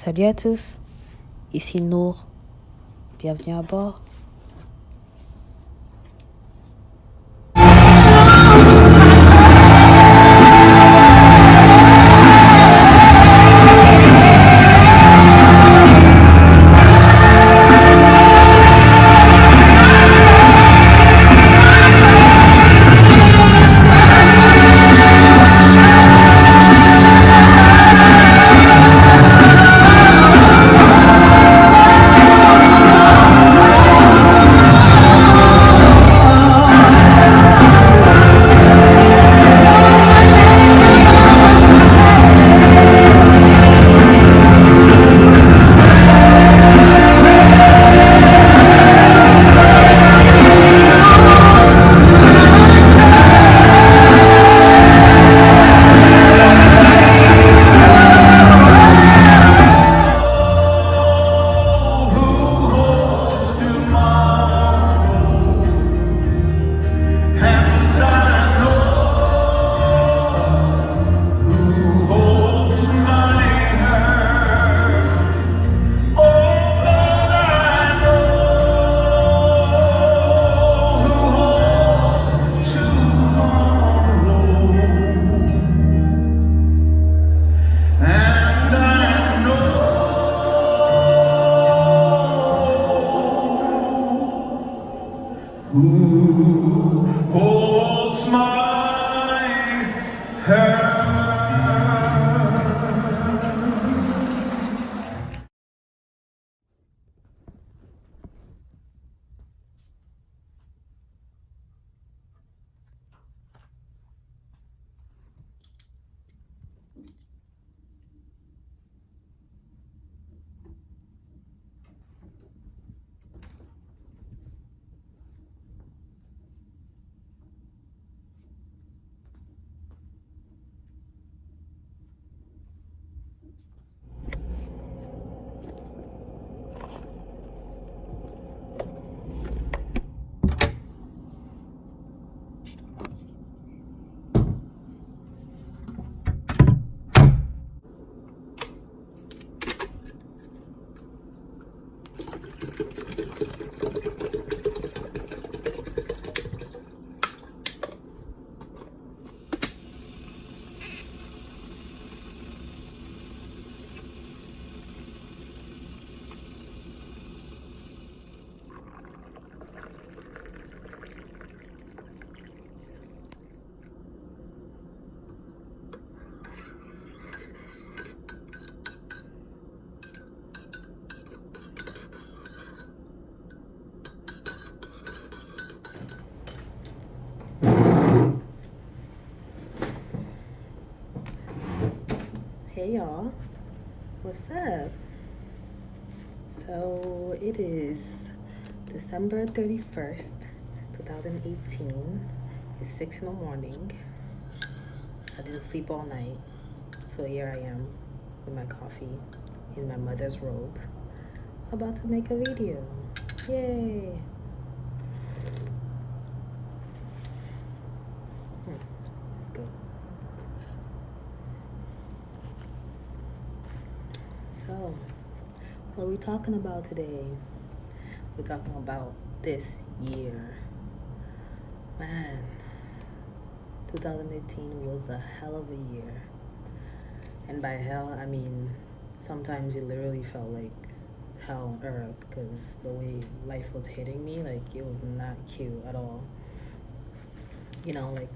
Salut à tous, ici Nour, bienvenue à bord. Who holds my hand? Hey y'all, what's up? So it is December 31st, 2018. It's 6 in the morning. I didn't sleep all night, so here I am with my coffee in my mother's robe, about to make a video. Yay! Let's go. So, what are we talking about today? We're talking about this year. Man, 2018 was a hell of a year. And by hell, I mean, sometimes it literally felt like hell on earth because the way life was hitting me, like, it was not cute at all. You know, like,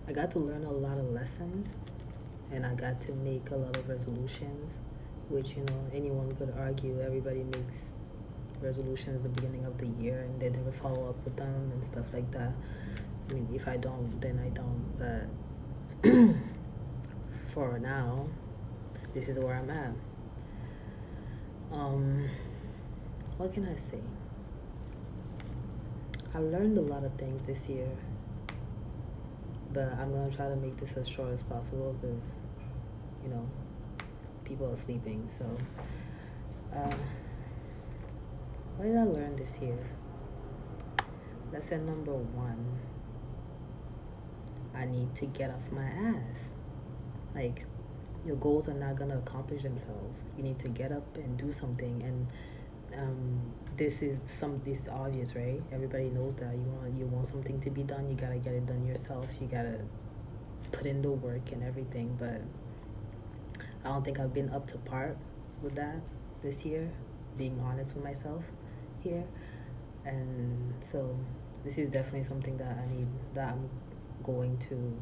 I got to learn a lot of lessons and I got to make a lot of resolutions, which, you know, anyone could argue. Everybody makes resolutions at the beginning of the year and they never follow up with them and stuff like that. I mean, if I don't, then I don't. But for now, this is where I'm at. What can I say? I learned a lot of things this year, but I'm gonna try to make this as short as possible because, you know, people are sleeping. So, what did I learn this year? Lesson number 1. I need to get off my ass. Like, your goals are not gonna accomplish themselves. You need to get up and do something. And this obvious, right? Everybody knows that you want something to be done. You gotta get it done yourself. You gotta put in the work and everything. But I don't think I've been up to par with that this year. Being honest with myself here, and so this is definitely something that I'm going to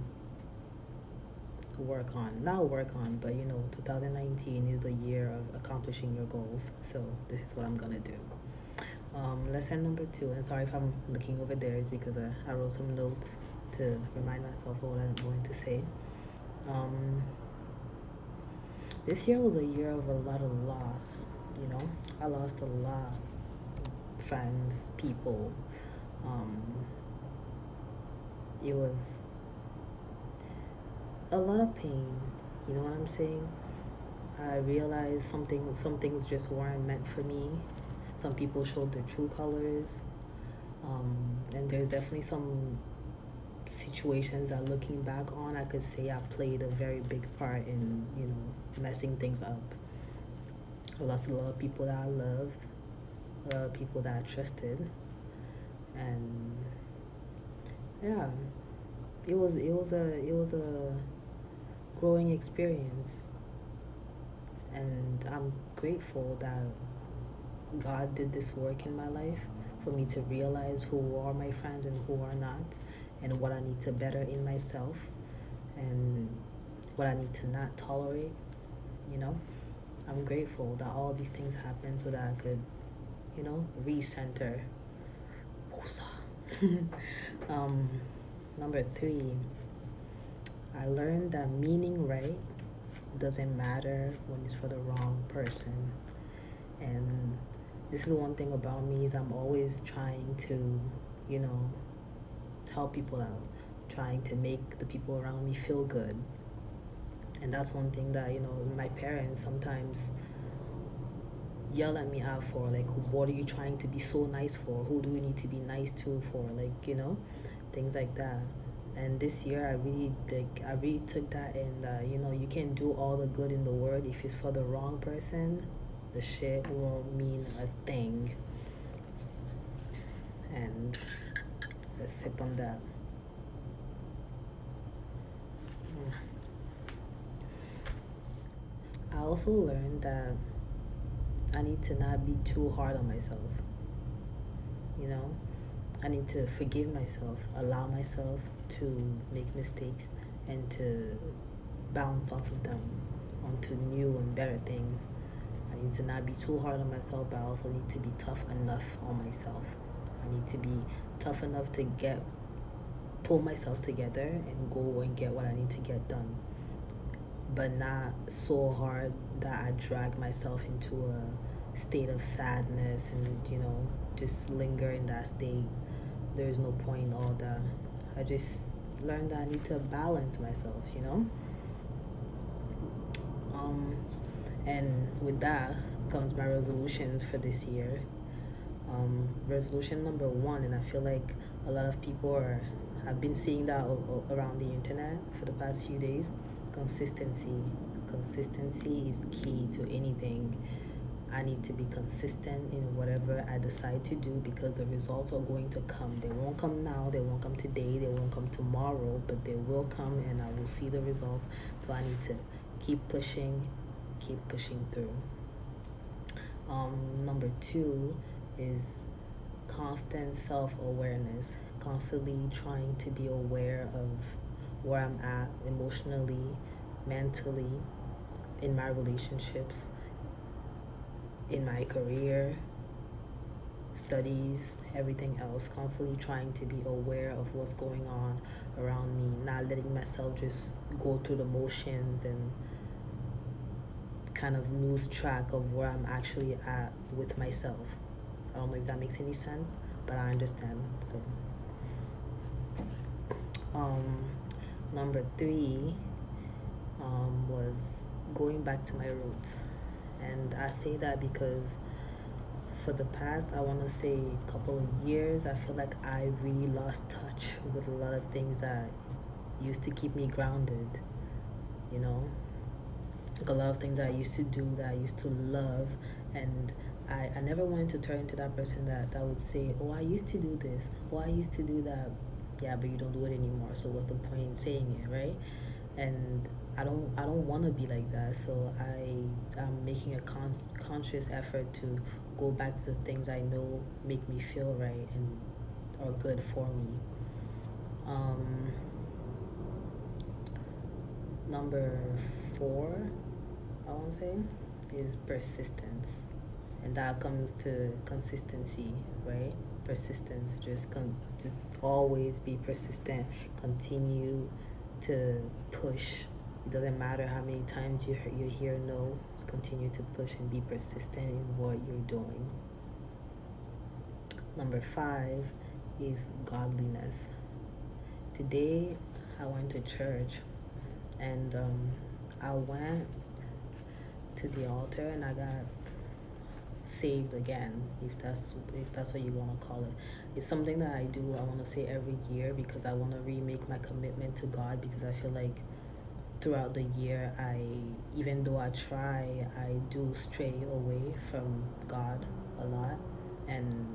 work on. Not work on, but 2019 is a year of accomplishing your goals. So this is what I'm gonna do. Lesson number 2, and sorry if I'm looking over there, is because I wrote some notes to remind myself of what I'm going to say. This year was a year of a lot of loss. I lost a lot, friends, people. It was a lot of pain. You know what I'm saying? I realized some things just weren't meant for me. Some people showed their true colors. And there's definitely some situations that, looking back on, I could say I played a very big part in, messing things up. I lost a lot of people that I loved, a lot of people that I trusted, and yeah, it was a growing experience, and I'm grateful that God did this work in my life for me to realize who are my friends and who are not, and what I need to better in myself, and what I need to not tolerate. You know, I'm grateful that all these things happened so that I could, recenter. um, Number 3, I learned that meaning right doesn't matter when it's for the wrong person. And this is one thing about me, is I'm always trying to, help people out, trying to make the people around me feel good. And that's one thing that, my parents sometimes yell at me out for, like, what are you trying to be so nice for? Who do we need to be nice to for? Like, things like that. And this year I really took that in, that, you can do all the good in the world. If it's for the wrong person, the shit won't mean a thing. And let's sip on that. I also learned that I need to not be too hard on myself. I need to forgive myself, allow myself to make mistakes, and to bounce off of them onto new and better things. I need to not be too hard on myself, but I also need to be tough enough on myself. I need to be tough enough to pull myself together and go and get what I need to get done. But not so hard that I drag myself into a state of sadness and, just linger in that state. There's no point in all that. I just learned that I need to balance myself, And with that comes my resolutions for this year. Resolution number 1, and I feel like a lot of people have been seeing that around the internet for the past few days. Consistency. Consistency is key to anything. I need to be consistent in whatever I decide to do, because the results are going to come. They won't come now, they won't come today, they won't come tomorrow, but they will come, and I will see the results. So I need to keep pushing through. Number 2 is constant self-awareness, constantly trying to be aware of where I'm at emotionally, mentally, in my relationships, in my career, studies, everything else. Constantly trying to be aware of what's going on around me, not letting myself just go through the motions and kind of lose track of where I'm actually at with myself. I don't know if that makes any sense, but I understand. So number 3 was going back to my roots. And I say that because for the past, I want to say, couple of years, I feel like I really lost touch with a lot of things that used to keep me grounded. like a lot of things that I used to do that I used to love, and I never wanted to turn into that person that would say, oh, I used to do this, oh, I used to do that. Yeah, but you don't do it anymore, so what's the point in saying it, right? And I don't want to be like that, so I'm making a conscious effort to go back to the things I know make me feel right and are good for me. um, Number 4, I want to say, is persistence, and that comes to consistency, right? Persistence, just always be persistent. Continue to push. It doesn't matter how many times you hear no. Just continue to push and be persistent in what you're doing. Number 5 is godliness. Today, I went to church, and I went to the altar and I got saved again, if that's what you want to call it. It's something that I do, I want to say, every year, because I want to remake my commitment to God, because I feel like throughout the year, even though I try, I do stray away from God a lot, and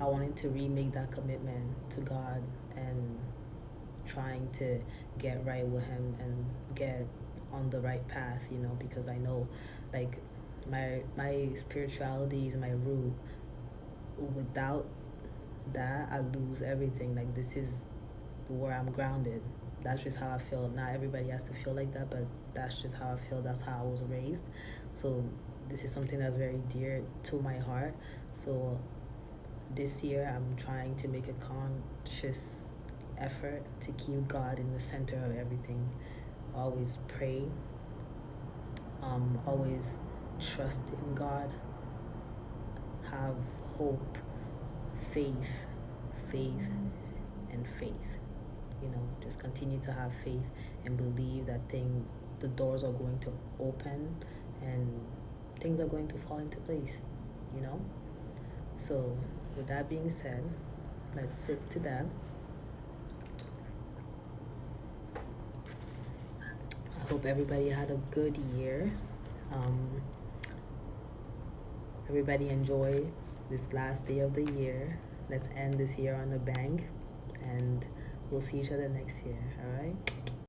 I wanted to remake that commitment to God and trying to get right with Him and get on the right path, because I know, like, my spirituality is my root. Without that, I lose everything. Like, this is where I'm grounded. That's just how I feel. Not everybody has to feel like that, but that's just how I feel. That's how I was raised. So this is something that's very dear to my heart. So this year, I'm trying to make a conscious effort to keep God in the center of everything. Always pray. Always trust in God. Have hope, faith, faith, and faith. Just continue to have faith and believe that the doors are going to open and things are going to fall into place. So, with that being said, let's sip to that. I hope everybody had a good year. Everybody enjoy this last day of the year. Let's end this year on a bang, and we'll see each other next year. All right?